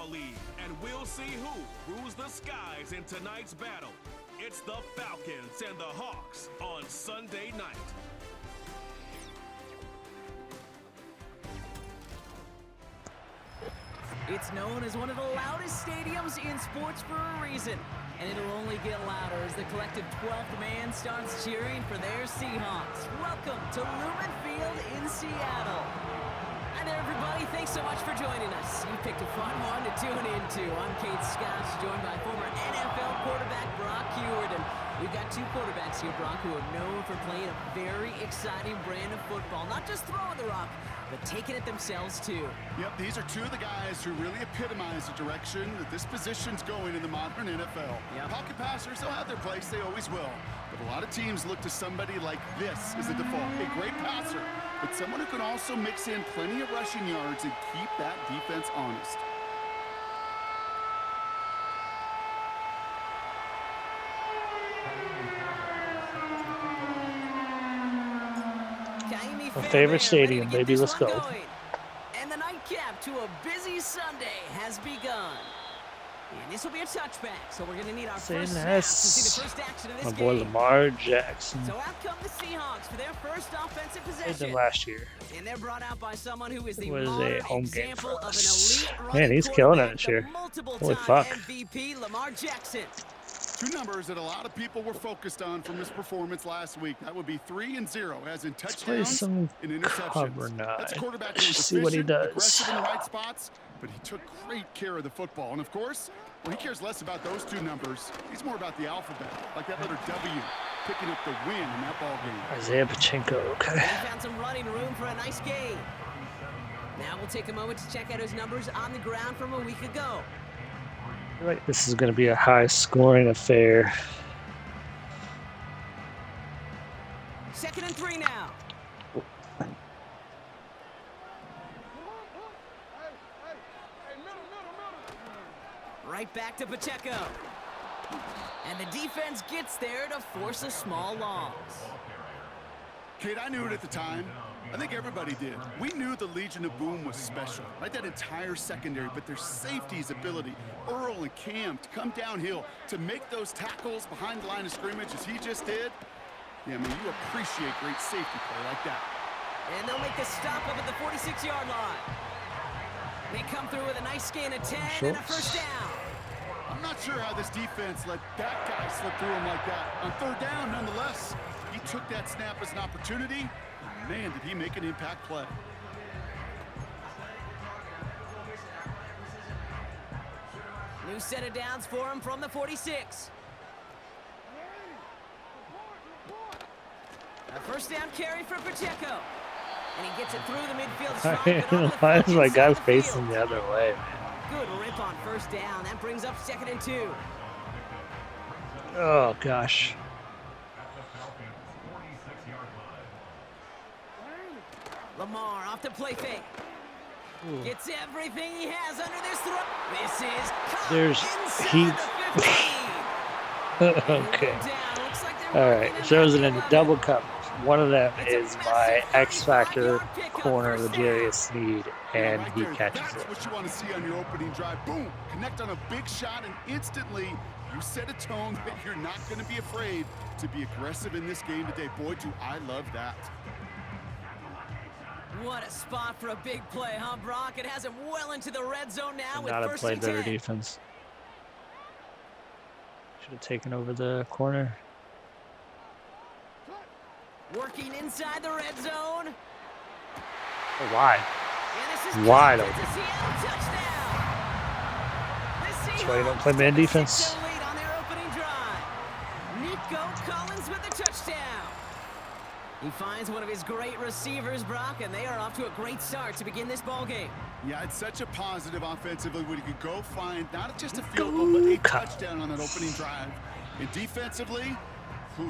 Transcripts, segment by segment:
football league, and we'll see who rules the skies in tonight's battle. It's the Falcons and the Hawks on Sunday night. It's known as one of the loudest stadiums in sports for a reason, and it'll only get louder as the collective 12th man starts cheering for their Seahawks. Welcome to Lumen Field in Seattle. Hi there, everybody. Thanks so much for joining us. You picked a fun one to tune into. I'm Kate Scott, joined by former NFL quarterback Brock Heward, and we've got two quarterbacks here, Brock, who are known for playing a very exciting brand of football. Not just throwing the rock, but taking it themselves, too. Yep, these are two of the guys who really epitomize the direction that this position's going in the modern NFL. Yep. Pocket passers, they'll have their place. They always will. But a lot of teams look to somebody like this as a default. A great passer, but someone who can also mix in plenty of rushing yards and keep that defense honest. My favorite stadium, baby, let's go. And the nightcap to a busy Sunday has begun. And this will be a touchback, so we're going to need our first snap to see the first action of this My game. boy Lamar Jackson. So out come the Seahawks for their first offensive Played possession. them last year. And they're brought out by someone who is the It was a home game example for of an us. elite Man, he's killing it this year. Holy fuck. MVP Lamar Jackson. Two numbers that a lot of people were focused on from his performance last week. That would be 3 and 0, as in Play touchdowns some and interceptions. cover nine. That's a quarterback who was See what he efficient, does. aggressive in the right spots, but he took great care of the football. And of course, well, he cares less about those two numbers. He's more about the alphabet, like that letter W, picking up the win in that ball game. Isaiah Pachenko, okay. He found some running room for a nice gain. Now we'll take a moment to check out his numbers on the ground from a week ago. I feel like this is going to be a high-scoring affair. 2nd and 3 now. Right back to Pacheco. And the defense gets there to force a small loss. Kate, I knew it at the time. I think everybody did. We knew the Legion of Boom was special, right? That entire secondary, but their safety's ability, Earl and Cam, to come downhill, to make those tackles behind the line of scrimmage as he just did. Yeah, I mean, you appreciate great safety play like that. And they'll make the stop up at the 46-yard line. They come through with a nice gain of 10 and a first down. I'm not sure how this defense let that guy slip through him like that. On 3rd down, nonetheless, he took that snap as an opportunity. Man, did he make an impact play. New set of downs for him from the 46. A first down carry for Pacheco. And he gets it through the midfield strike. Why is my guy facing the other way, man? Good rip on first down. That brings up 2nd and 2. Oh, gosh. Lamar off the play fake. Ooh. Gets everything he has under this throw. This is there's the 15. Okay. All right. Shows it in the double coverage. One of them is my X Factor corner, L'Jarius Sneed, and he catches it. That's what you want to see on your opening drive. Boom! Connect on a big shot, and instantly you set a tone that you're not going to be afraid to be aggressive in this game today. Boy, do I love that. What a spot for a big play, huh, Brock? It has him well into the red zone now with not have first played and better 10. defense. Should have taken over the corner. Working inside the red zone. Oh, wide. Wide open. That's why you don't play man defense. On their opening drive. Nico Collins with the touchdown. He finds one of his great receivers, Brock, and they are off to a great start to begin this ball game. Yeah, it's such a positive offensively when you could go find not just a field goal, but a touchdown on that opening drive. And defensively,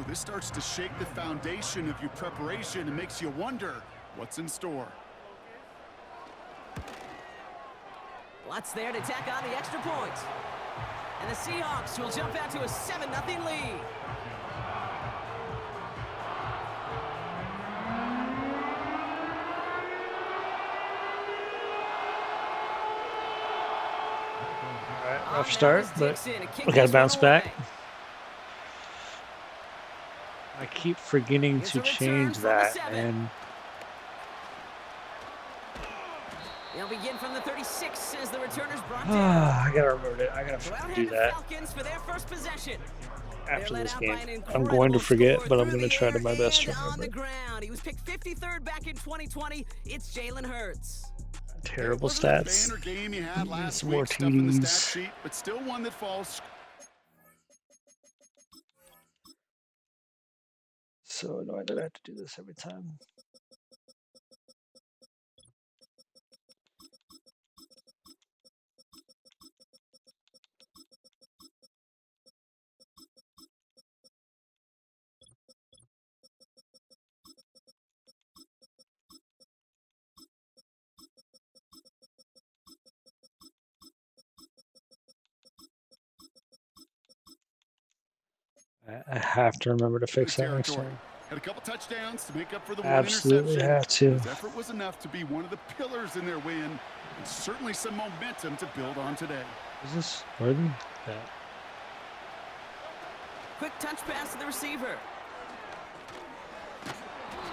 this starts to shake the foundation of your preparation and makes you wonder what's in store. Lots there to tack on the extra point. And the Seahawks will jump out to a 7-0 lead. Alright, rough start, but we gotta bounce back. I keep forgetting to change that, and They'll begin from the 36 as the returners brought down. I gotta remember it. I gotta do that Falcons for their first possession. after this game. I'm going to forget, but I'm gonna try to my best to remember. On the ground. He was picked 53rd back in 2020. It's Jalen Hurts. Terrible stats. Game you had last Some more week, stuff in the stat TDs. sheet, but still one that falls. So annoying that I have to do this every time. I have to remember to fix that next time. Had a couple touchdowns to make up for the Absolutely one interception. have to. His effort was enough to be one of the pillars in their win, and certainly some momentum to build on today. Is this worthy? Yeah. Quick touch pass to the receiver.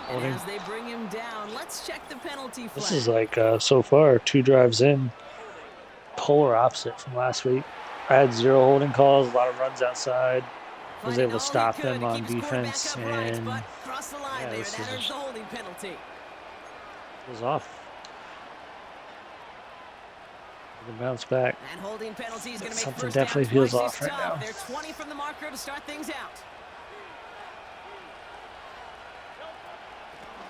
Holding. And as they bring him down, let's check the penalty flag. This is like, so far, 2 drives in, polar opposite from last week. I had 0 holding calls, a lot of runs outside. I was able to stop them on defense, and yeah, this is the holding penalty. It was off. We can bounce back. And holding penalty is going to make Something first definitely down feels twice off as right tough. now. They're 20 from the marker to start things out.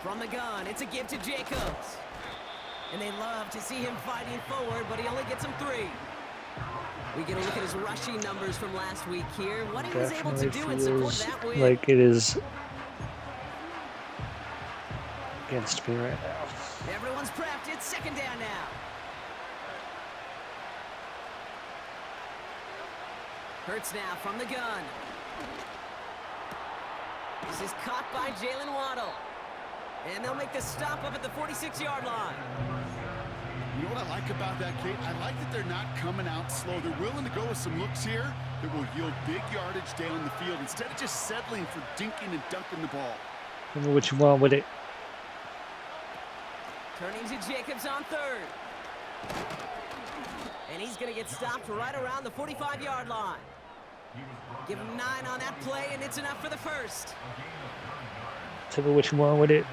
From the gun, it's a give to Jacobs. And they love to see him fighting forward, but he only gets him 3. We get a look at his rushing numbers from last week here. What he was able to do in support of that win. Like it is against me right now. Everyone's prepped. It's second down now. Hurts now from the gun. This is caught by Jalen Waddle. And they'll make the stop up at the 46-yard line. You know what I like about that, Kate? I like that they're not coming out slow. They're willing to go with some looks here that will yield big yardage down the field instead of just settling for dinking and dunking the ball. Remember what you want with it. Turning to Jacobs on 3rd. And he's going to get stopped right around the 45-yard line. Give him 9 on that play, and it's enough for the first. Tell me what you want with it.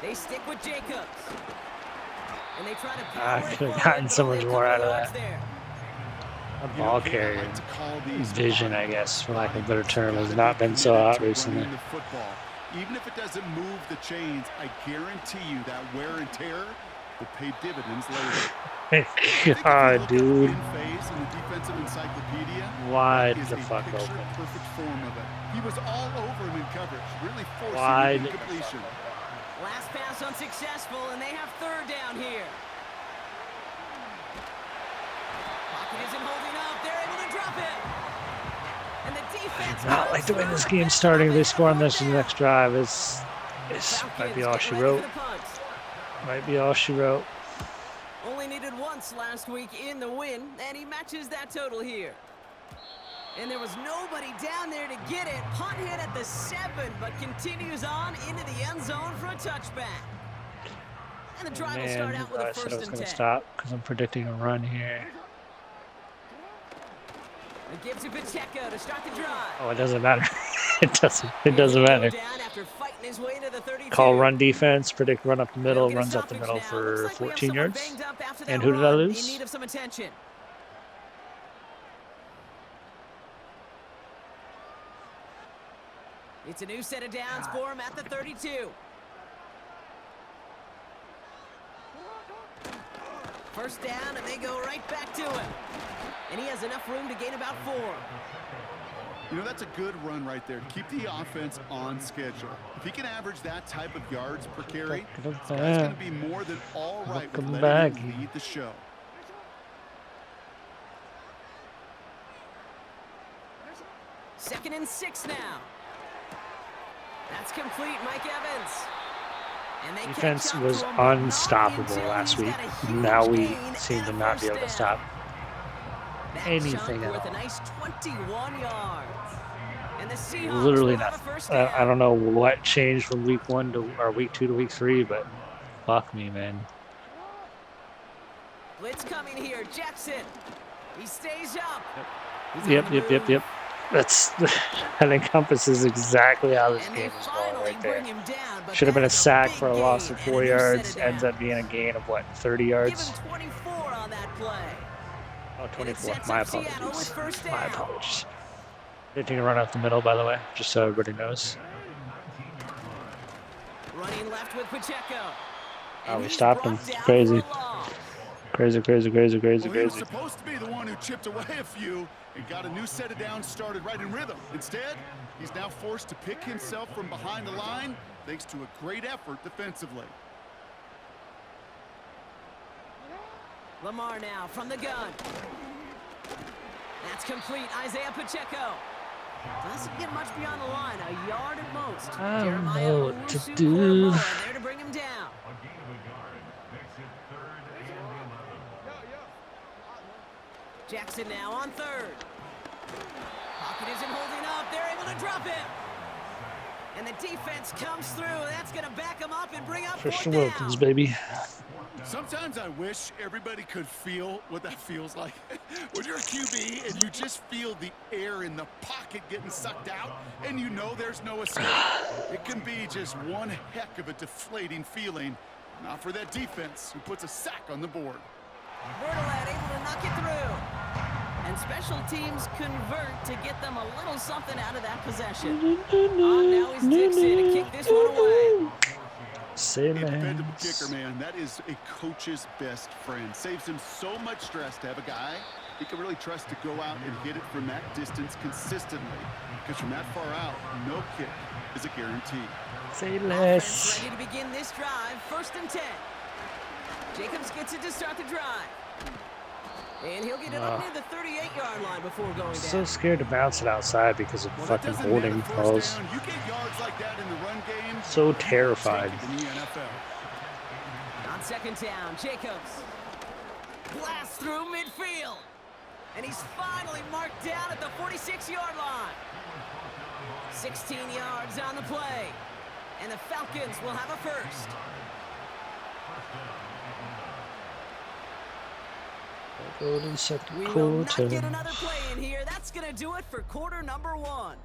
They stick with Jacobs. And they try to I could have gotten so much more out of that. A ball carrier vision, I guess, for lack of a better term, has not been so hot recently. Even if it doesn't move the chains, I guarantee you that wear and tear will pay dividends later. God, dude. Wide the fuck open. Perfect form of it. He was all over him in coverage, really forcing Wide the completion. Last pass unsuccessful, and they have 3rd down here. Pocket isn't holding up. They're able to drop it. And the defense. Not like the way this game's starting. They score on this next drive. This might be all she wrote. Might be all she wrote. Only needed once last week in the win, and he matches that total here. And there was nobody down there to get it. Punt hit at the 7, but continues on into the end zone for a touchback. And the drive will start out with a I said I was first going and to 10. stop because I'm predicting a run here. It gives to Pacheco to start the drive. Oh, it doesn't matter. It doesn't matter. Down after fighting his way to the 32. Call run defense, predict run up the middle, runs up the middle for 14 yards. And who did I lose? In need of some attention. It's a new set of downs for him at the 32. First down, and they go right back to him. And he has enough room to gain about 4. You know, that's a good run right there to keep the offense on schedule. If he can average that type of yards per carry, that's going to be more than all right with letting him lead the show. Second and 6 now. That's complete, Mike Evans. Defense was unstoppable last week. Now we seem to not be able to stop anything at all. Literally nothing. I don't know what changed from week 1 to or week 2 to week 3, but fuck me, man. Blitz coming here, Jackson. He stays up. Yep. That encompasses exactly how this game is going right there. Should have been a sack for a loss of 4 yards. Ends up being a gain of what, 30 yards? Give him 24 on that play. Oh, 24. My apologies. My apologies. Didn't need to run up the middle, by the way, just so everybody knows. Running left with Pacheco. Oh, we stopped him. Crazy. Crazy. Well, he was supposed to be the one who chipped away a few and got a new set of downs started right in rhythm. Instead, he's now forced to pick himself from behind the line thanks to a great effort defensively. Lamar now from the gun. That's complete. Isaiah Pacheco. Doesn't get much beyond the line. A yard at most. I don't know what to do. There to bring him down. Jackson now on third. Pocket isn't holding up. They're able to drop him. And the defense comes through. That's going to back him up and bring up Christian fourth Wilkins, down. baby. Sometimes I wish everybody could feel what that feels like. When you're a QB and you just feel the air in the pocket getting sucked out and you know there's no escape. It can be just one heck of a deflating feeling. Not for that defense who puts a sack on the board. Bertolet able to knock it through. And special teams convert to get them a little something out of that possession. Now he's Dixon to kick this one away. A dependable kicker, man. That is a coach's best friend. Saves him so much stress to have a guy he can really trust to go out and hit it from that distance consistently. Because from that far out, no kick is a guarantee. Say less. Ready to begin this drive. 1st and 10. Jacobs gets it to start the drive. And he'll get it up near the 38-yard line before going down. So scared to bounce it outside because of fucking holding calls. You get yards like that in the run game. So terrified. In the NFL. On 2nd down, Jacobs. Blast through midfield. And he's finally marked down at the 46-yard line. 16 yards on the play. And the Falcons will have a first. Go to the second We quarter. will not get another play in here. That's going to do it for quarter number 1.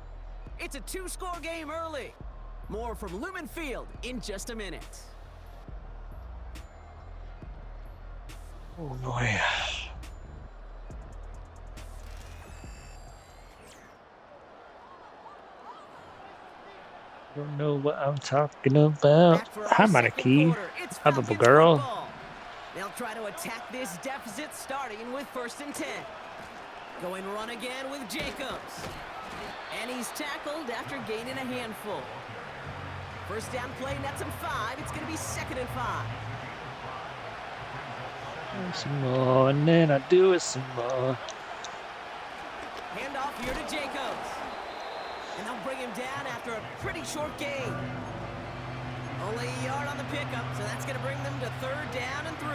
It's a 2-score game early. More from Lumen Field in just a minute. Oh boy. Don't know what I'm talking about. Hi, Monarchy. Hi, Bubble Girl. They'll try to attack this deficit starting with 1st and 10. Going run again with Jacobs. And he's tackled after gaining a handful. First down play nets him 5. It's going to be 2nd and 5. Some more, and then I do it some more. Handoff here to Jacobs. And they'll bring him down after a pretty short gain. Only a yard on the pickup, so that's going to bring them to 3rd down and 3.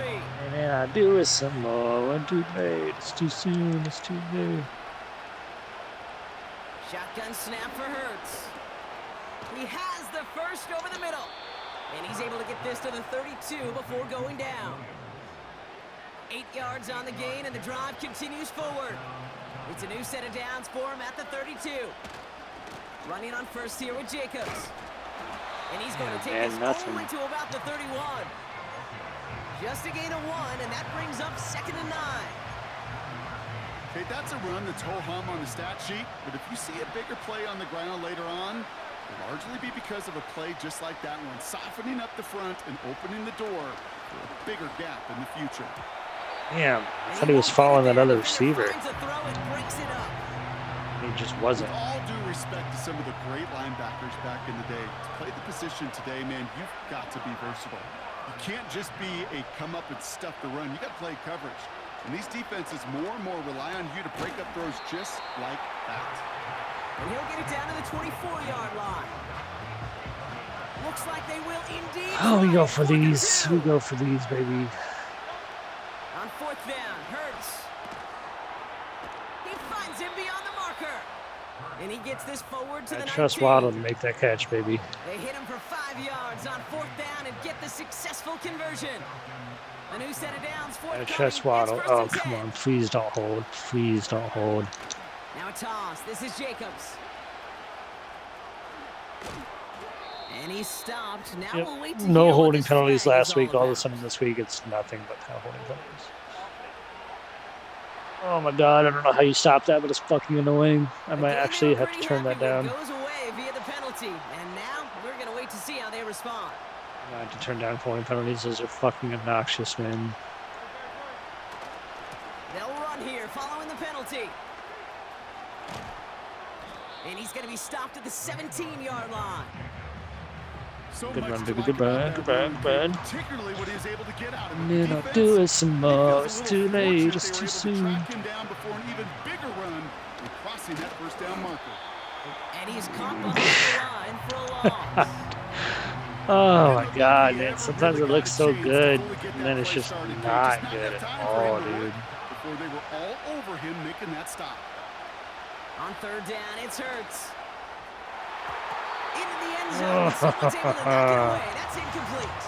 And then I do it some more. 1, 2, late. It's too soon. It's too late. Shotgun snap for Hurts. He has the first over the middle. And he's able to get this to the 32 before going down. 8 yards on the gain, and the drive continues forward. It's a new set of downs for him at the 32. Running on first here with Jacobs. And he's going to take this only to about the 31. Just a gain of 1, and that brings up 2nd and 9. Okay, that's a run that's ho-hum on the stat sheet, but if you see a bigger play on the ground later on, it'll largely be because of a play just like that one, softening up the front and opening the door for a bigger gap in the future. Damn, I thought he was following that other receiver. He just wasn't. With all due respect to some of the great linebackers back in the day, to play the position today, man, you've got to be versatile. You can't just be a come up and stuff the run. You got to play coverage. And these defenses more and more rely on you to break up throws just like that. And he'll get it down to the 24-yard line. Looks like they will indeed. Oh, we go for these. We go for these, baby. On fourth down, Hurts. He finds him beyond the marker. And he gets this forward to the 19. I trust Waddle to make that catch, baby. They hit him for 5 yards on fourth down and get the successful conversion. A new set of downs. I trust Waddle. Oh, come on. Please don't hold. Please don't hold. Now a toss. This is Jacobs. And he stopped. Now we'll wait to no holding penalties last week. All of a sudden this week, it's nothing but holding penalties. Oh my God, I don't know how you stop that, but it's fucking annoying. I might actually have to turn that down. Goes away via the penalty. And now we're going to wait to see how they respond. I have to turn down holding penalties. Those are fucking obnoxious, man. They'll run here following the penalty. And he's going to be stopped at the 17-yard line. Good run, baby. Good run. Good run. Good run. Particularly what he was able to get out of And then I'll do it some more. It's too late. It's too soon. Track him down before an even bigger run and crossing that first down marker. And he's caught behind the line for a loss. Oh my God, man. Sometimes it looks so good, and then it's just not good at all, dude. Before they were all over him making that stop. On third down, it's Hurts. Into the end zone. Someone's able to knock it away. That's incomplete.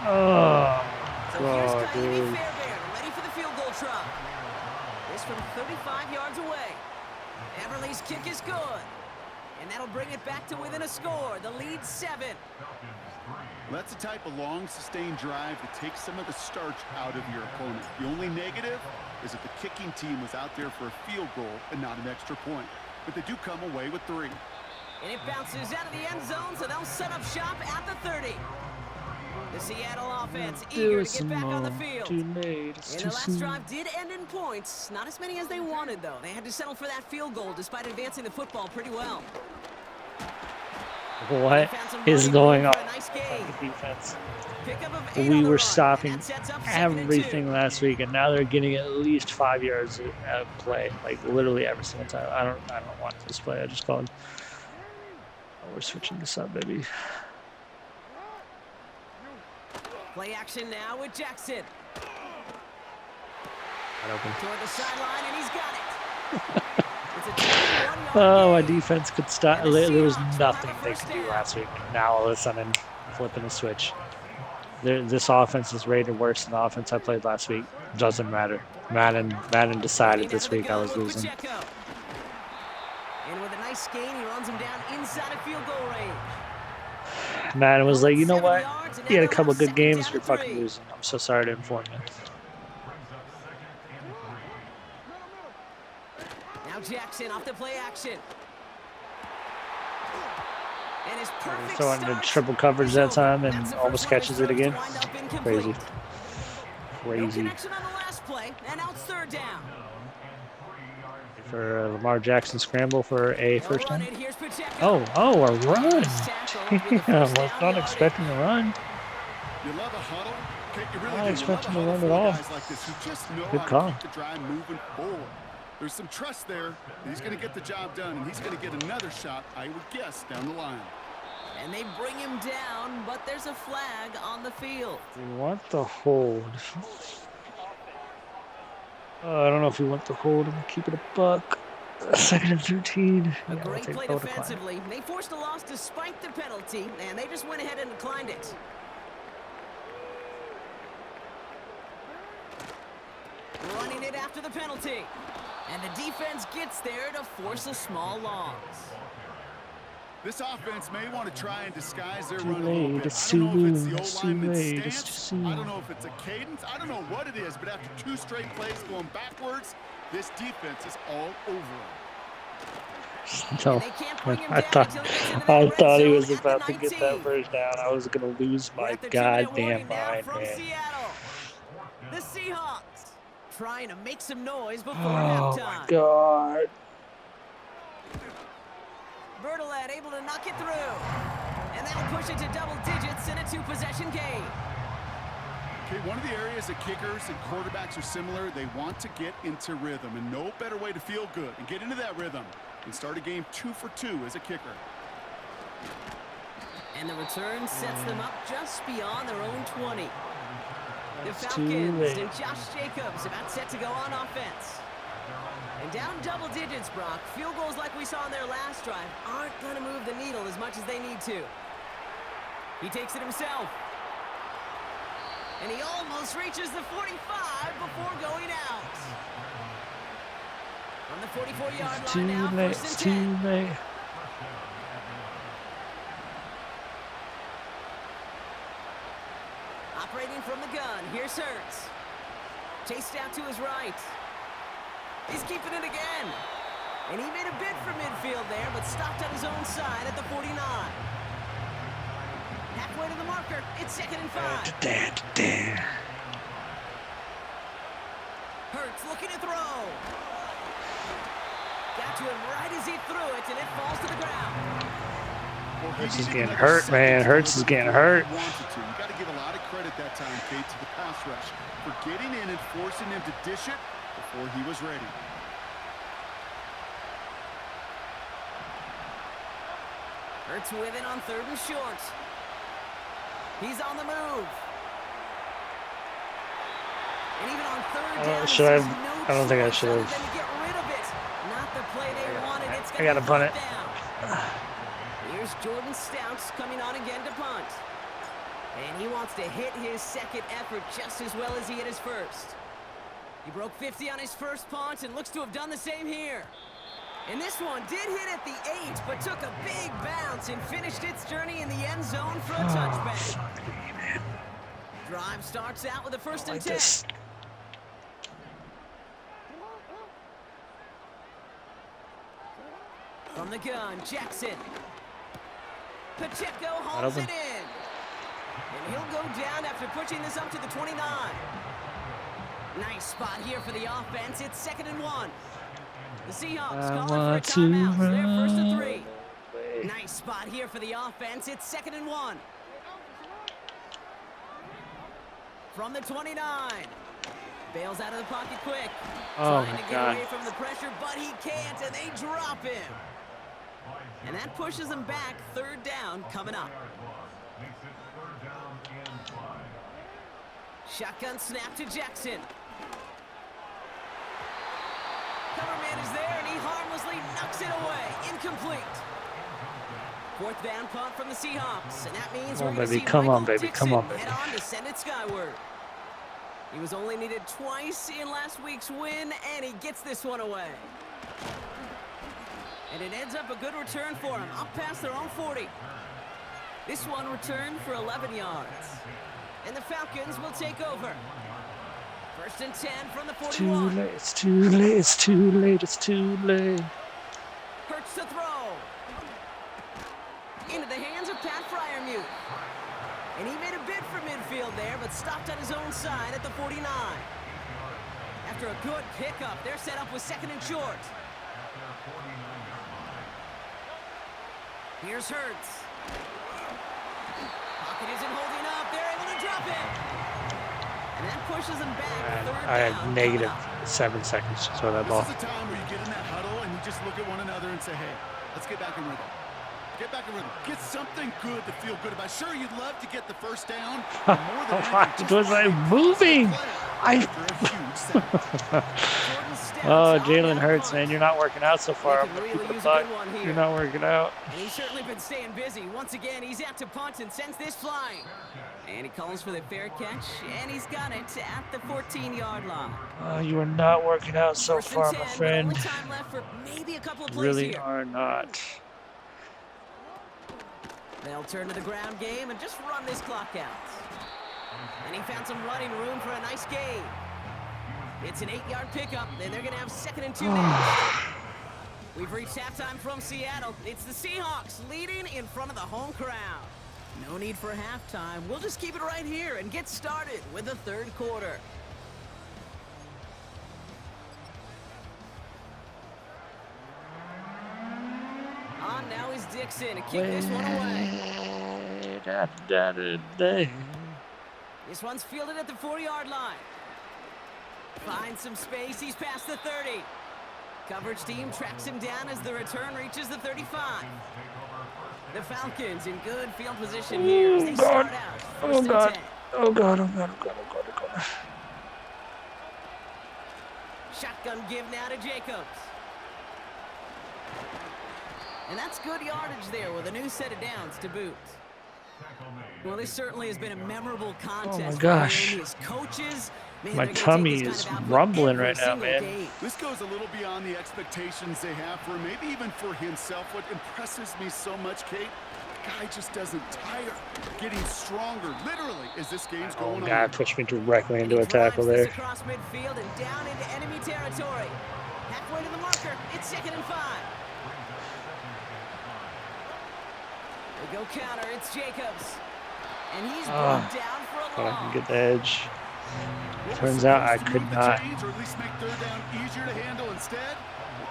Oh, So here's Kylie Fairbairn, ready for the field goal try. This from 35 yards away. Everly's kick is good. And that'll bring it back to within a score. The lead 7. Well, that's the type of long, sustained drive that takes some of the starch out of your opponent. The only negative is that the kicking team was out there for a field goal and not an extra point. But they do come away with 3. And it bounces out of the end zone, so they'll set up shop at the 30. The Seattle offense eager to get back on the field. Too late. It's And too the last soon. drive did end in points. Not as many as they wanted, though. They had to settle for that field goal despite advancing the football pretty well. What is going on? Nice Defense. We were stopping everything last week, and now they're getting at least 5 yards of play, like literally every single time. I don't want this play. I just called. Oh, we're switching this up, baby. Play action now with Jackson. Wide open. Toward the sideline, and he's got it. It's a 21-yard Oh, my gain. defense could stop. There was nothing they could do last week. Now all of a sudden, flipping a switch. This offense is rated worse than the offense I played last week. Doesn't matter. Madden decided this week I was losing. And with a nice gain, he runs him down inside of field goal range. Madden was like, you know what? You had a couple good games. You're fucking losing. I'm so sorry to inform you. Now Jackson off the play action. And his perfect Throwing the start triple coverage that time and That's the almost first one catches it his again. throws wind up incomplete. Crazy. No Crazy. connection on the last play, and now it's third down. For Lamar Jackson scramble for a They'll first run down. it. Here's Pacheco. Oh, a run. Nice tackle with the Damn, first was down not yardage. expecting a run. You love a huddle? Okay, you really Not do. expecting You love to a run huddle at all. for guys like this who just know Good how call. to keep the drive moving forward. There's some trust there. He's going to get the job done, and he's going to get another shot, I would guess, down the line. And they bring him down, but there's a flag on the field. We want the hold. I don't know if we want the hold and keep it a buck. 2nd and 13. A Yeah, great we'll play take defensively. They forced a loss despite the penalty, and they just went ahead and declined it. Running it after the penalty. And the defense gets there to force a small loss. This offense may want to try and disguise their Too run a little late, bit. it's I don't know if it's too the late, it's O-lineman's too late, it's stance. too soon. I don't know if it's a cadence. I don't know what it is, but after 2 straight plays going backwards, this defense is all over him. No, They can't bring him I down thought until he gets into that red he zone was at the about to get that 19. first down. I was gonna lose We're my at the 2-minute goddamn warning now mind, from man. Seattle. The Seahawks trying to make some noise before Oh my halftime. god. Bertolet able to knock it through. And that'll push it to double digits in a 2-possession game. Okay, one of the areas that kickers and quarterbacks are similar, they want to get into rhythm, and no better way to feel good and get into that rhythm and start a game 2 for 2 as a kicker. And the return sets them up just beyond their own 20. The That's Falcons and Josh Jacobs about set to go on offense. And down double digits, Brock. Field goals like we saw on their last drive aren't going to move the needle as much as they need to. He takes it himself. And he almost reaches the 45 before going out. On the 44-yard line now, first and 10. Too late. Operating from the gun, here's Hurts. Chased out to his right. He's keeping it again. And he made a bid for midfield there, but stopped on his own side at the 49. Halfway to the marker, it's 2nd and 5. Hurts looking to throw. Got to him right as he threw it, and it falls to the ground. Hurts is getting hurt, man. Hurts is getting hurt. You got to give a lot of credit that time, Kate, to the pass rush for getting in and forcing him to dish it before he was ready. Hurts with it on 3rd and short. He's on the move. And even on 3rd down, Should I? no I don't think I choice should other have. than to get rid of it. Not the play they wanted. It's I gotta punt it. down. Here's Jordan Stouts coming on again to punt. And he wants to hit his second effort just as well as he hit his first. He broke 50 on his first punt and looks to have done the same here. And this one did hit at the 8, but took a big bounce and finished its journey in the end zone for a touchback. Fuck me, man. Drive starts out with a first and Like 10. this. From the gun, Jackson. Pacheco hauls it in. And he'll go down after pushing this up to the 29. Nice spot here for the offense. It's 2nd and 1. The Seahawks calling for a timeout. So they're 1st and 3. Nice spot here for the offense. It's 2nd and 1. From the 29. Bails out of the pocket quick. Oh, Trying my to get God. away from the pressure, but he can't, and they drop him. And that pushes him back. 3rd down coming up. Shotgun snap to Jackson. Cover man is there, and he harmlessly knocks it away. Incomplete. 4th down punt from the Seahawks, and that means we're going to see Michael Dixon head on to send it skyward. He was only needed twice in last week's win, and he gets this one away. And it ends up a good return for him, up past their own 40. This one returned for 11 yards. And the Falcons will take over. 1st and 10 from the 41. It's too late, it's too late, it's too late. Hurts to throw. Into the hands of Pat Freiermuth. And he made a bid for midfield there, but stopped on his own side at the 49. After a good pickup, they're set up with 2nd and short. Here's Hurts. Pocket isn't holding up. They're able to drop it. And that pushes them back. 3rd I down had negative coming up. 7 seconds to throw that ball. This is a time where you get in that huddle and you just look at one another and say, hey, let's get back in rhythm. Get back in rhythm. Get something good to feel good about. Sure, you'd love to get the first down. but more than Why anything, just was I like moving? after a huge sack. Jordan Stouts Oh, on Jalen that Hurts, punt. man, you're not working out so far. They could really But use a good one here. you're not working out. And he's certainly been staying busy. Once again, he's out to punt and sends this flying. And he calls for the fair catch, and he's got it at the 14-yard line. Oh, you are not working out so 1st and far, 10, my but friend. only time left for maybe a couple of plays Really here. are not. They'll turn to the ground game and just run this clock out. And he found some running room for a nice gain. It's an 8-yard pickup, and they're going to have 2nd and 2 next. We've reached halftime from Seattle. It's the Seahawks leading in front of the home crowd. No need for halftime. We'll just keep it right here and get started with the 3rd quarter. On now is Dixon to kick this one away. This one's fielded at the 40-yard line. Finds some space. He's past the 30. Coverage team tracks him down as the return reaches the 35. The Falcons in good field position here as they start out. Oh, God. Oh, God. Oh, God. Oh, God. Oh, God. Shotgun give now to Jacobs. And that's good yardage there with a new set of downs to boot. Well, this certainly has been a memorable contest. Oh, my gosh. For his coaches. Man, My tummy is rumbling right now, man. This goes a little beyond the expectations they have for him, maybe even for himself. What impresses me so much, Kate, the guy just doesn't tire. Getting stronger, literally, as this game's going on. God, pushed me directly into a tackle there. Across midfield and down into enemy territory. Halfway to the marker. It's 2nd and 5. They go counter. It's Jacobs. And he's brought down for a Thought I long. could get the edge. Turns out I could not. Or at least make third down easier to handle instead.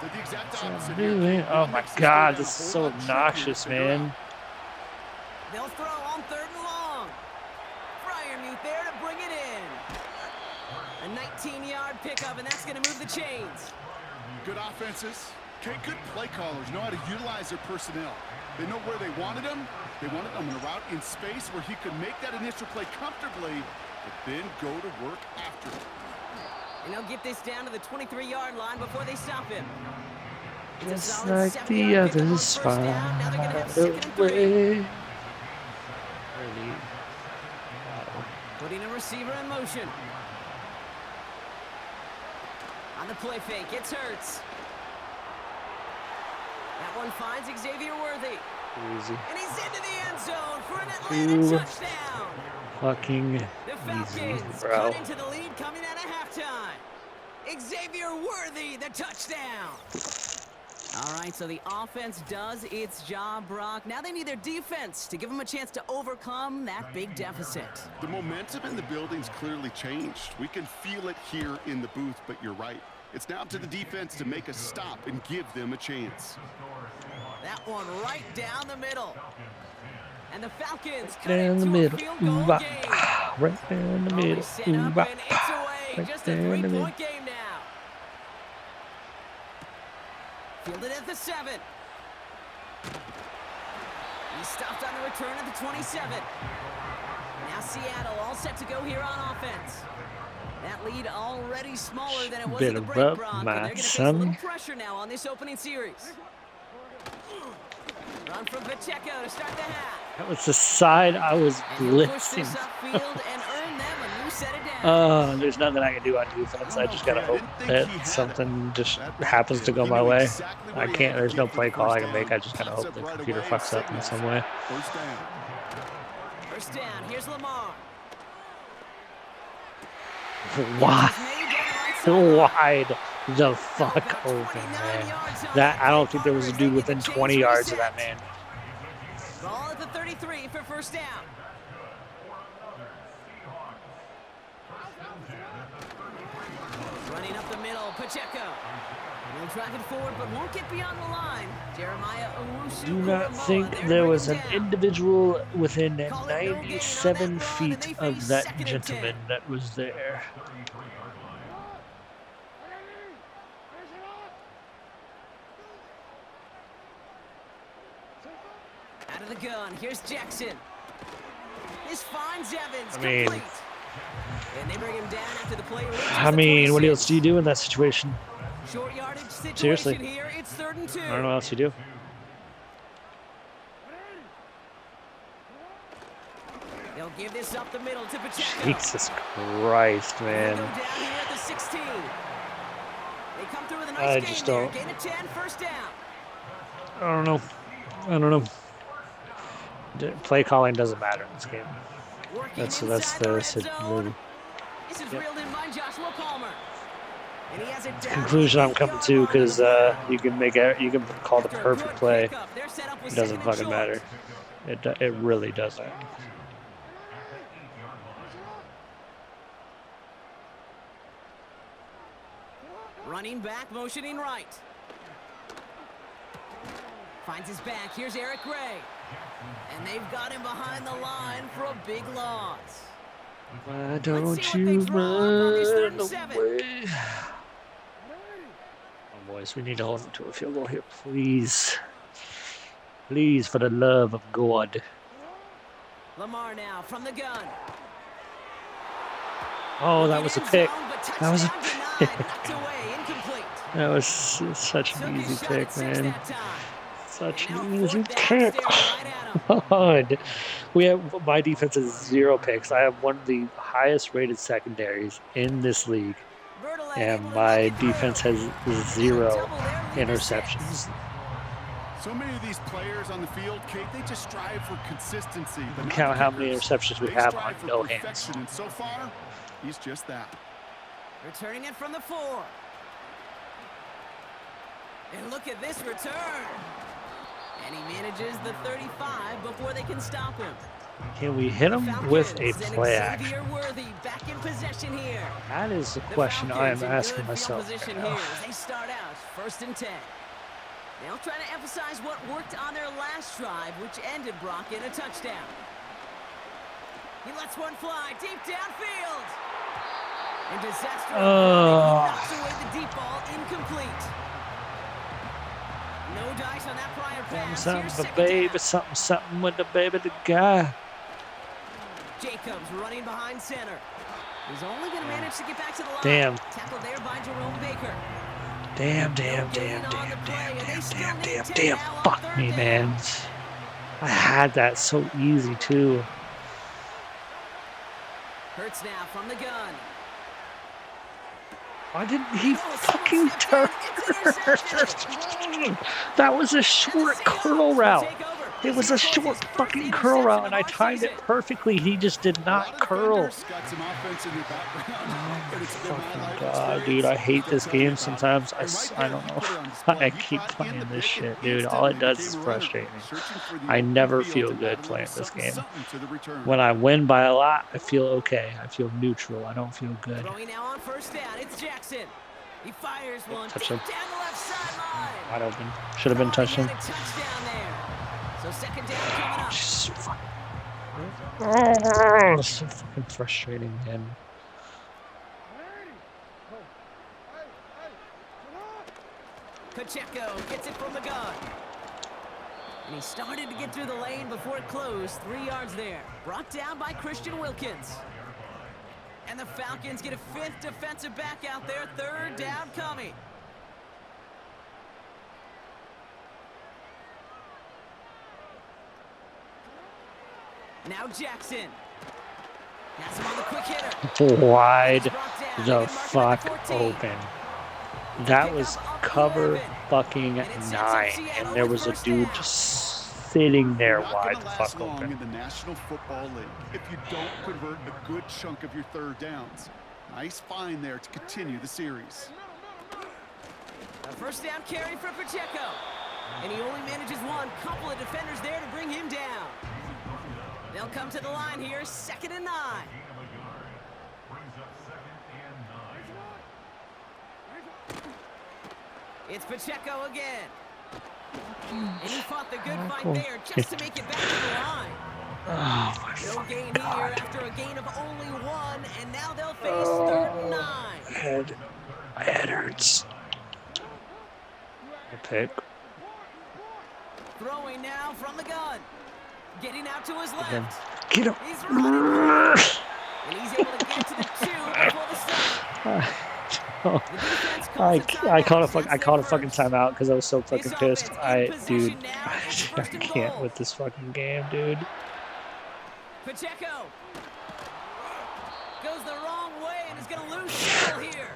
Did the exact opposite Really? here. Oh my God, this is so obnoxious, man. They'll throw on 3rd and long. Fryermuth there to bring it in. A 19-yard pickup, and that's going to move the chains. Good offenses. Okay, good play callers know how to utilize their personnel. They know where they wanted them. They wanted them in a route in space where he could make that initial play comfortably, but then go to work after it. And they'll get this down to the 23-yard line before they stop him. Just like the others, far away. Putting a receiver in motion. On the play fake, it's Hurts. That one finds Xavier Worthy. Easy. And he's into the end zone for an Atlanta touchdown. Fucking The Falcons easy, bro. cut into the lead coming out of halftime. Xavier Worthy, the touchdown. All right, so the offense does its job, Brock. Now they need their defense to give them a chance to overcome that big deficit. The momentum in the building's clearly changed. We can feel it here in the booth, but you're right. It's now up to the defense to make a stop and give them a chance. That one right down the middle. And the Falcons cut Down the into a middle. field goal Ooh-wah. game. Right down the middle. Set up Ooh-wah. and it's away. Right Just a down the middle. three-point game now. Fielded at the 7. He stopped on the return at the 27. Now Seattle all set to go here on offense. That lead already smaller than it was Bit at the of break, up, Brock. my But they're going to face a son. little pressure now on this opening series. Run from Pacheco to start the half. That was the side I was And he'll push this blitzing. upfield and earn them a new set of downs. There's nothing I can do on defense. I just gotta hope that something just happens to go my way. I can't. There's no play call I can make. I just gotta hope the computer fucks up in some way. First down. First down. Here's Lamar. Wide, wide the fuck open, man. That I don't think there was a dude within 20 yards of that man. Ball at the 33 for first down. Running up the middle, Pacheco. He'll drive it forward, but won't get beyond the line. Jeremiah Owusu. Do not think there was an individual within 97 feet of that gentleman that was there. Out of the gun, here's Jackson. This finds Evans, complete. And they bring him down after the play. I mean, what else do you do in that situation? Short yardage situation Seriously. here. It's 3rd and 2. I don't know what else you do. They'll give this up the middle to Pacheco. Jesus Christ, They man. go down here at the 16. They come through with a nice I gain just there. don't. Gain of 10, first down. I don't know. I don't know. Play calling doesn't matter in this game. Working That's inside the red zone. This is Yep. reeled in by Joshua Palmer. And he has it down conclusion I'm the coming 8-yard to line. because you can call the After a perfect good play. pickup, they're set up with It doesn't 2nd and fucking short. matter. It really doesn't. Running back, motioning right. Finds his back. Here's Eric Gray. And they've got him behind the line for a big loss. Why Let's don't see what you they draw up on this 3rd run and 7. away? Oh, boys, we need to hold them to a field goal here, please. Please, for the love of God. Lamar now from the gun. Oh, that was a pick. That was a pick. That was such an easy pick, man. Such an easy pick. God. My defense has 0 picks. I have one of the highest rated secondaries in this league. And my defense has 0 interceptions. So many of these players on the field, Kate, they just strive for consistency. But count how many interceptions we have on no hands. And so far, he's just that. Returning it from the 4. And look at this return. And he manages the 35 before they can stop him. Can we hit him with a play action? Back in possession here. That is the question I am asking myself. They start out 1st and 10. They'll try to emphasize what worked on their last drive, which ended Brock in a touchdown. He lets one fly deep downfield. And disaster. He knocks away the deep ball, incomplete. No dice on that prior pass. Something for baby, something with the baby, the guy. Jacobs running behind center. He's only going to manage to get back to the line. Damn. Tackled there by Jerome Baker. Damn. Fuck me, man. I had that so easy, too. Hurts now from the gun. Why didn't he fucking turn? That was a short curl route. It was a short fucking curl route, and I timed it perfectly. He just did not curl. Oh, God, dude, I hate this game sometimes. I don't know. I keep playing this shit, dude. All it does is frustrate me. I never feel good playing this game. When I win by a lot, I feel okay. I feel neutral. I don't feel good. Now on 1st down, it's Jackson. He fires one touch him. down the left sideline. Wide open. Should have been touching. So 2nd down coming up. So fucking frustrating, man. Pacheco gets it from the gun. And he started to get through the lane before it closed. 3 yards there. Brought down by Christian Wilkins. And the Falcons get a 5th defensive back out there. 3rd down coming. Now Jackson. Has him on the quick hitter. Wide the fuck open. That was cover fucking 9, and there was a dude just sitting there wide the fuck open. In the National Football League, if you don't convert a good chunk of your 3rd downs, nice find there to continue the series. A 1st down carry for Pacheco, and he only manages one. Couple of defenders there to bring him down. They'll come to the line here, 2nd and 9. It's Pacheco again. And he fought the good fight there just to make it back to the line. Oh my No gain God. here after a gain of only 1, and now they'll face 3rd and 9. My head hurts. A pick. Throwing now from the gun. Getting out to his left. Get him. He's running. And he's able to get to the 2 before the stop. I called a fucking timeout because I was so fucking pissed. I can't with this fucking game, dude. Pacheco goes the wrong way and is going to lose signal here.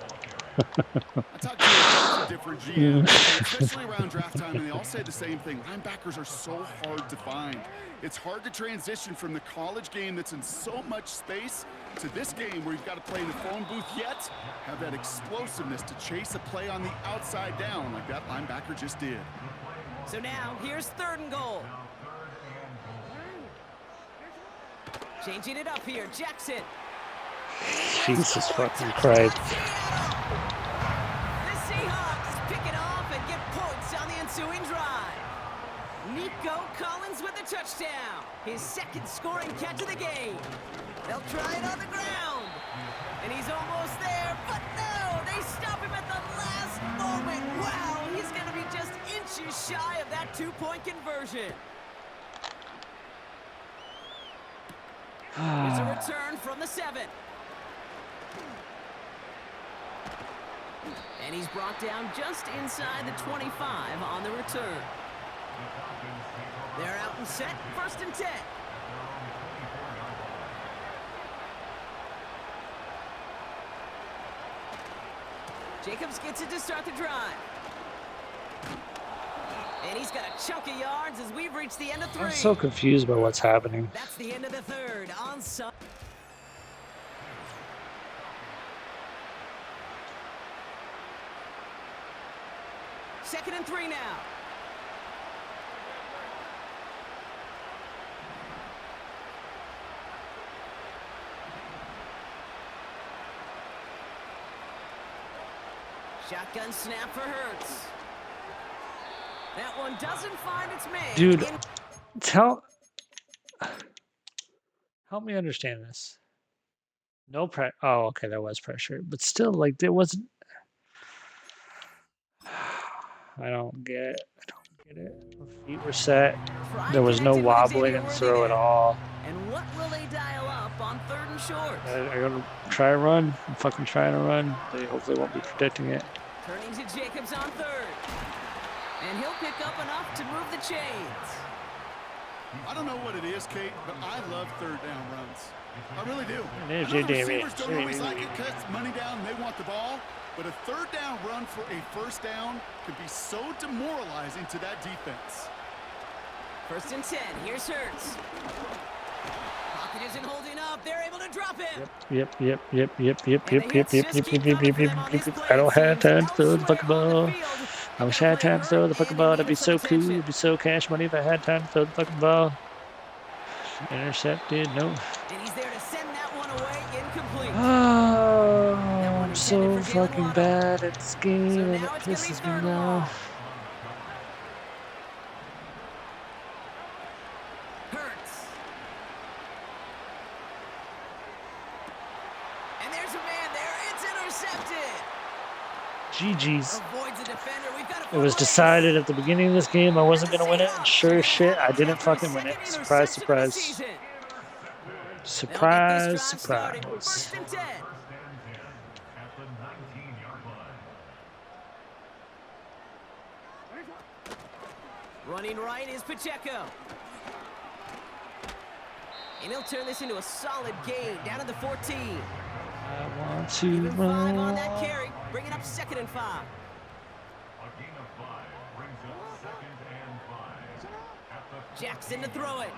I talked to a different GMs, especially around draft time, and they all say the same thing. Linebackers are so hard to find. It's hard to transition from the college game that's in so much space to this game where you've got to play in the phone booth, yet have that explosiveness to chase a play on the outside down like that linebacker just did. So now, here's 3rd and goal. Changing it up here, Jackson. Jesus fucking Christ. The Seahawks pick it off and get points on the ensuing drive. Nico Collins with a touchdown. His 2nd scoring catch of the game. They'll try it on the ground. And he's almost there, but no, they stop him at the last moment. Wow, he's going to be just inches shy of that 2-point conversion. Here's a return from the 7. And he's brought down just inside the 25 on the return. They're out and set, 1st and 10. Jacobs gets it to start the drive. And he's got a chunk of yards as we've reached the end of 3. I'm so confused by what's happening. That's the end of the 3rd on Sun. Second and 3 now. Shotgun snap for Hurts. That one doesn't find its man. Dude, help me understand this. No pressure. Oh, okay, there was pressure, but still, like, there wasn't. I don't get it. The feet were set. There was no wobbling and throw at all. And what will they dial up on 3rd and short? I'm gonna try a run. I'm fucking trying to run. They hopefully won't be predicting it. Turning to Jacobs on 3rd. And he'll pick up enough to move the chains. I don't know what it is, Kate, but I love 3rd down runs. I really do. There's I know your the damn receivers it. don't always like it because it's money down and they want the ball, but a 3rd down run for a 1st down can be so demoralizing to that defense. 1st and 10. Here's Hurts. Pocket isn't holding up. They're able to drop him. Yep. I don't have time to throw the fucking ball. I wish I had time to throw the fucking ball. That'd be so cool. It'd be so cash money if I had time to throw the fucking ball. Intercepted. No. And he's there to send that one away incomplete. Oh, I'm so fucking bad at this game, and it pisses me off. Hurts. And there's a man there. It's intercepted. GG's. Avoids a defender. We've got It was decided at the beginning of this game I wasn't going to win it, and sure as shit, I didn't fucking win it. Surprise, surprise. Surprise, surprise. 1st and 10. Running right is Pacheco. And he'll turn this into a solid gain down to the 14. I want to Even 5 on run. that carry, bringing up 2nd and 5. Jackson to throw it.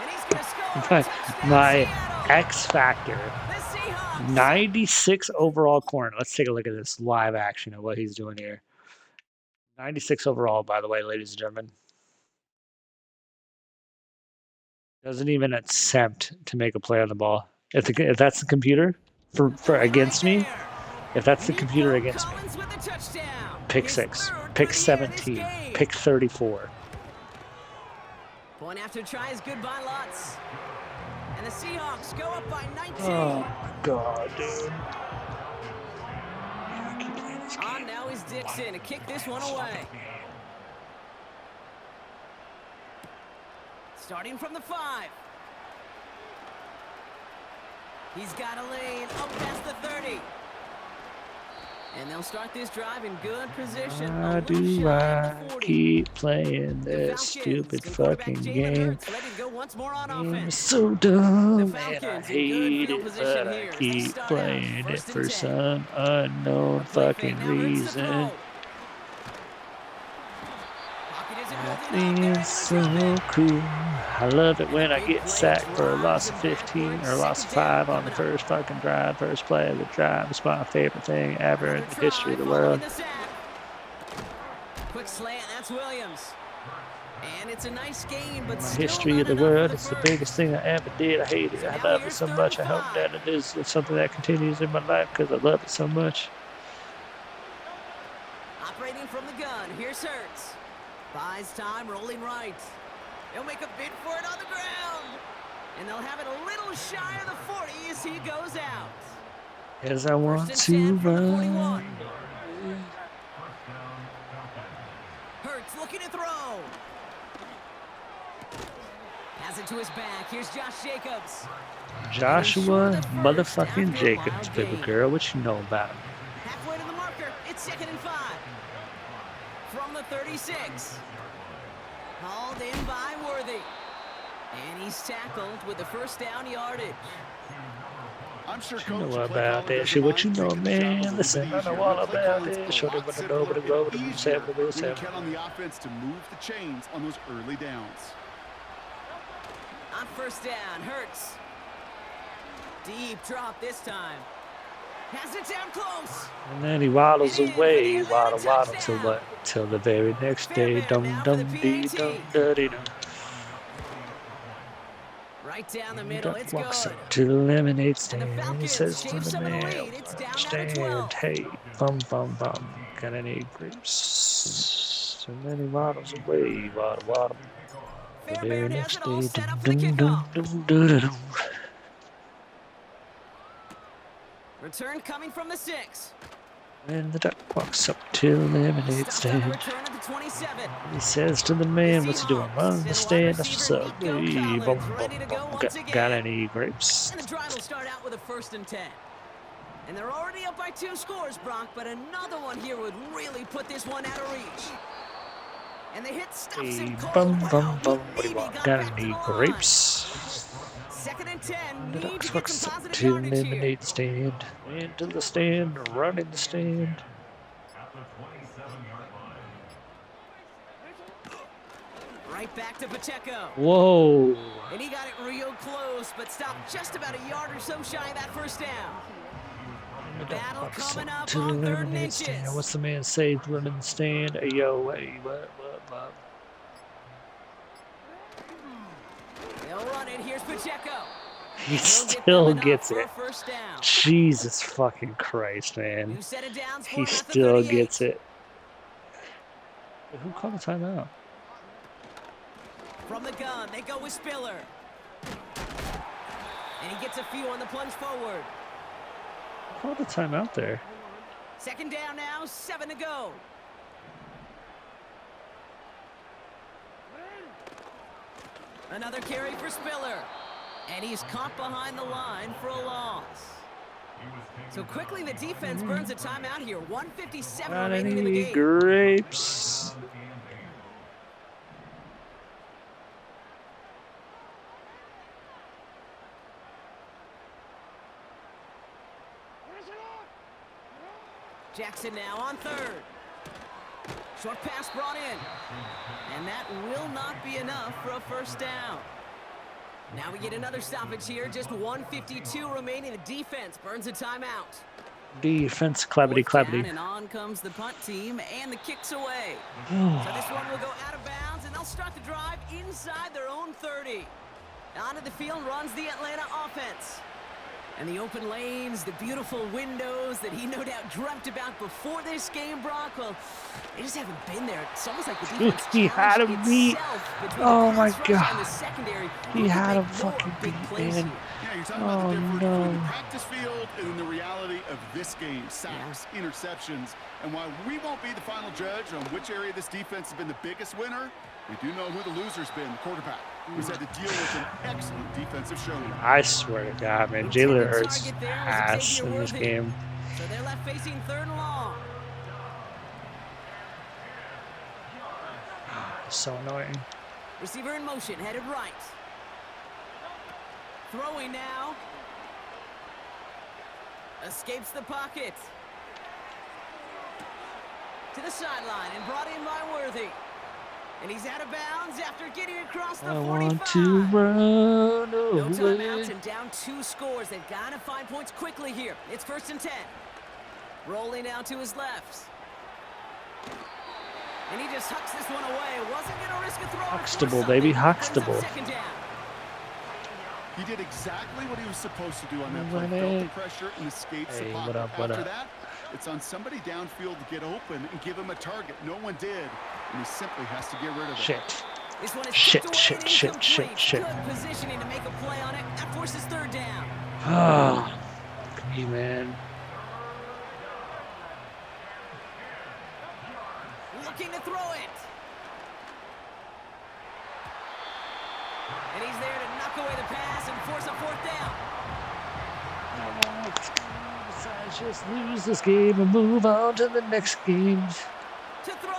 And he's going to score. In fact, my X factor, 96 overall corner. Let's take a look at this live action of what he's doing here. 96 overall, by the way, ladies and gentlemen. Doesn't even attempt to make a play on the ball. If that's the computer for against me, if that's the computer against me, pick 6, pick 17, pick 34. Point after try is good by lots. And the Seahawks go up by 19. Oh my god, dude. On now is Dixon to kick this one away. Starting from the 5. He's got a lane up past the 30. And they'll start this drive in good position. Why do I keep playing this stupid fucking game? I'm so dumb, and I hate it, but I keep playing it for some unknown fucking reason. That is so cool. I love it when I get sacked for a loss of 15 or a loss of 5 on the first fucking drive, first play of the drive. It's my favorite thing ever in the history of the world. Quick slant, that's Williams. And it's a nice game, but the history of the world. It's the biggest thing I ever did. I hate it. I love it so much. I hope that it is something that continues in my life because I love it so much. Operating from the gun, here's Hurts. Buys time, rolling right. They'll make a bid for it on the ground. And they'll have it a little shy of the 40 as he goes out. As I want to run. Hurts looking to throw. Has it to his back. Here's Josh Jacobs. Joshua motherfucking Jacobs, baby girl. What you know about him? Halfway to the marker. It's 2nd and 5. From the 36. Hauled in by Worthy. And he's tackled with the first down yardage. I'm sure you know about that shit. What you know, man? Listen, I know all about that. Show them what to know, but go over the 7 to 7. Count on the offense to move the chains on those early downs. On first down, Hurts. Deep drop this time. Has it down close. And then he waddles away, waddle till what? Till the very next day. Dum dum dee dum duddy dum. Right down the middle, it's good. Walks up to the lemonade stand. He says to the man, stand, hey, bum bum bum. Got any grapes? And then he waddles away, waddle. The very next day. Dum dum dum dum dum. Return coming from the 6. And the duck walks up to the lemonade stand. He says to the man, what's he doing? Run the stand, that's what's up. Hey, bum, bum. Got any grapes? And the drive will start out with a 1st and 10. And they're already up by 2 scores, Brock, but another one here would really put this one out of reach. And the hit stops him cold. What do you want? Got any grapes? 2nd and 10. The Need ducks to get walks some up positive to the yardage here. lemonade stand. Into the stand, run in the stand. Right back to Pacheco. Whoa. And he got it real close, but stopped just about a yard or so shy of that 1st down. The Battle duck walks coming up up to the on 3rd and lemonade inches. stand. What's the man say? Run in the stand. Hey, yo, hey, what? They'll run it. Here's Pacheco. He still gets it. Jesus fucking Christ, man. He still gets it. Who called a timeout? From the gun, they go with Spiller. And he gets a few on the plunge forward. Who called a timeout there? 2nd down now, 7 to go. Another carry for Spiller. And he's caught behind the line for a loss. So quickly the defense burns a timeout here. 1:57 Got remaining in the any game. grapes? Jackson now on 3rd. Short pass brought in. And that will not be enough for a 1st down. Now we get another stoppage here. Just 1:52 remaining. The defense burns a timeout. Defense, clappity. And on comes the punt team, and the kick's away. So this one will go out of bounds, and they'll start the drive inside their own 30. Onto the field runs the Atlanta offense. And the open lanes, the beautiful windows that he no doubt dreamt about before this game, Brock. Well, they just haven't been there. It's almost like the defense He had him beat. Oh my God. He had him fucking beat, man. Yeah, you're talking about the difference between the practice field and the reality of this game. Sacks, interceptions. And while we won't be the final judge on which area this defense has been the biggest winner, we do know who the loser's been, the quarterback, who's had to deal with an excellent defensive showing. I swear to God, man, Jalen Hurts ass in this game. So they're left facing 3rd and long. So annoying. Receiver in motion, headed right. Throwing now. Escapes the pocket. To the sideline and brought in by Worthy. And he's out of bounds after getting across the 45. I want to run away. No timeouts and down 2 scores. They've got to find points quickly here. It's 1st and 10. Rolling now to his left. And he just hucks this one away. Wasn't going to risk a throw. Huxtable, baby, Huxtable. He did exactly what he was supposed to do on that play. Felt the pressure and escapes the pocket. After that, it's on somebody downfield to get open and give him a target. No one did, and he simply has to get rid of it. Shit. This one is Shit. Good positioning to make a play on it. That forces 3rd down. Oh, hey, man. Looking to throw it. And he's there to knock away the pass and force a fourth down. Just lose this game and move on to the next game. To throw.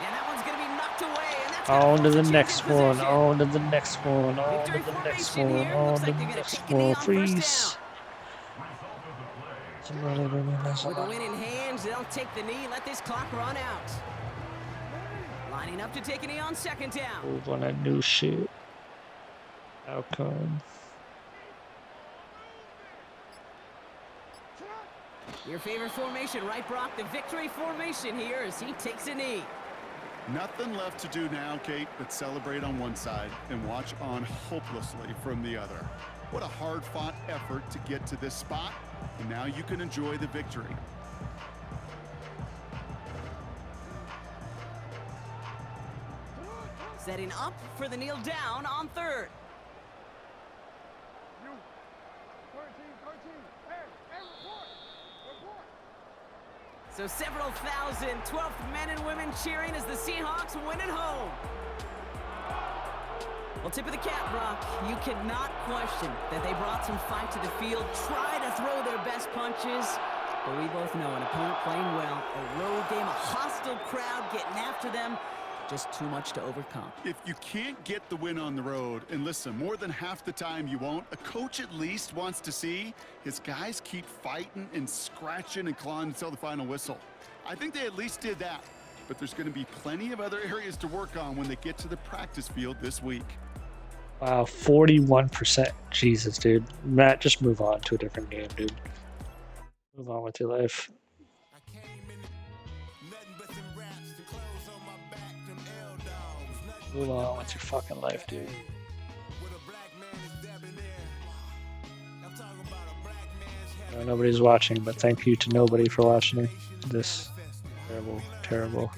And that one's going to be knocked away. And that's on to the next one. On to the next one. On to the next one. On to the next one. Freeze. With the win in hands, they'll take the knee and let this clock run out. Lining up to take a knee on second down. Move on that new shit. Outcome. Your favorite formation, right, Brock? The victory formation here as he takes a knee. Nothing left to do now, Kate, but celebrate on one side and watch on hopelessly from the other. What a hard-fought effort to get to this spot, and now you can enjoy the victory. Setting up for the kneel down on third. So several thousand 12th men and women cheering as the Seahawks win at home. Well, tip of the cap, Brock. You cannot question that they brought some fight to the field, try to throw their best punches. But we both know an opponent playing well, a road game, a hostile crowd getting after them, just too much to overcome. If you can't get the win on the road, and listen, more than half the time you won't, a coach at least wants to see his guys keep fighting and scratching and clawing until the final whistle. I think they at least did that, but there's going to be plenty of other areas to work on when they get to the practice field this week. Wow, 41%. Jesus, dude. Matt, just move on to a different game, dude. Move on with your life. Move on with your fucking life, dude. I know nobody's watching, but thank you to nobody for watching this terrible, terrible